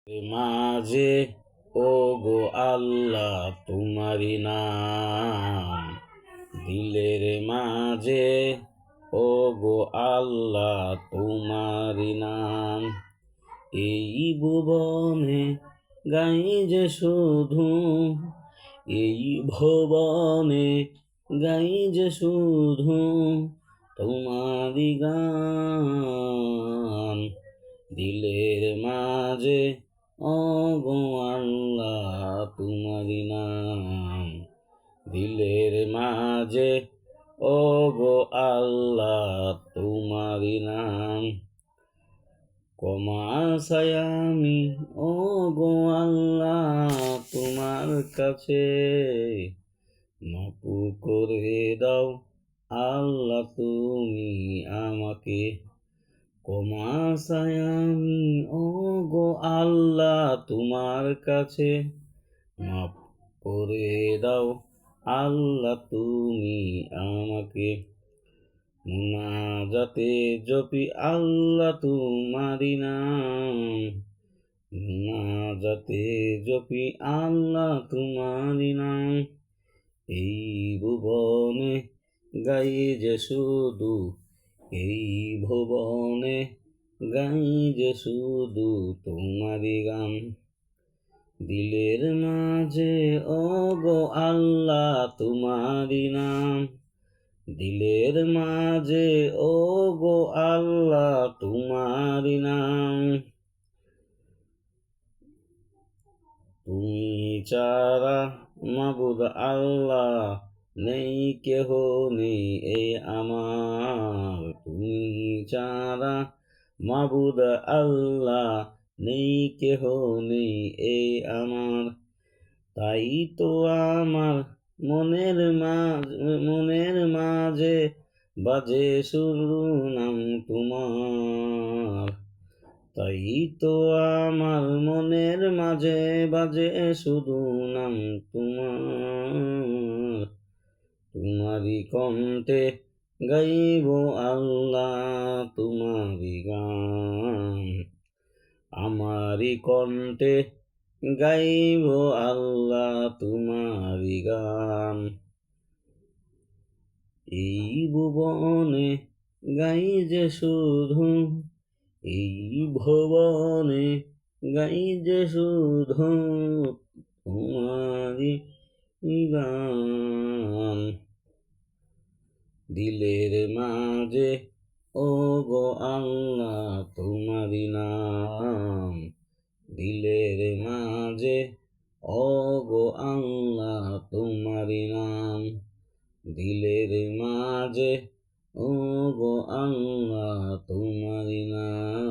মাঝে ও গো আল্লাহ তোমারি নাম, দিলের মাঝে ও গো আল্লাহ তোমারি নাম। এই ভুবনে গাই যে শুধু, এই ভুবনে গাই যে শুধু তোমারি গান। দিলের মাঝে ও গো আল্লাহ তোমারি নাম, দিলের মাঝে ও গো আল্লাহ তোমারি নাম। ক্ষমাশায় আমি ও গো আল্লাহ তোমার কাছে, মাফ করে দাও আল্লাহ তুমি আমাকে। ক্ষমাশায় আমি ও গো আল্লাহ তোমার কাছে, মাফ করে দাও আল্লাহ তুমি আমাকে। মুনাজাতে জপি আল্লাহ তোমারি নাম, মুনাজাতে জপি আল্লাহ তোমারি নাম। এই ভুবনে গাই যে শুধু, এই ভুবনে গাই যে শুধু তোমারি গান। দিলের মাঝে ও গো আল্লাহ তোমারি নাম, দিলের মাঝে ও গো আল্লাহ তোমারি নাম। তুমি ছাড়া মাবুদ আল্লাহ নেই কেহ নেই এই আমার, তুমি ছাড়া মাবুদ আল্লাহ নেই কেহ নেই এই আমার। তাই তো আমার মনের মাঝে বাজে শুধু নাম তোমার, তাই তো আমার মনের মাঝে বাজে শুধু নাম তোমার। তোমারি কণ্ঠে গাইব আল্লাহ তোমারি গান, আমারি কণ্ঠে গাইব আল্লাহ তোমারি গান। এই ভুবনে গাই যে শুধু, এই ভুবনে গাই যে শুধু তোমারি গান। দিলের মাঝে ও গো আল্লাহ তোমারি নাম, দিলের মাঝে ও গো আল্লাহ তোমারি নাম। দিলের মাঝে ও গো আল্লাহ তোমারি নাম।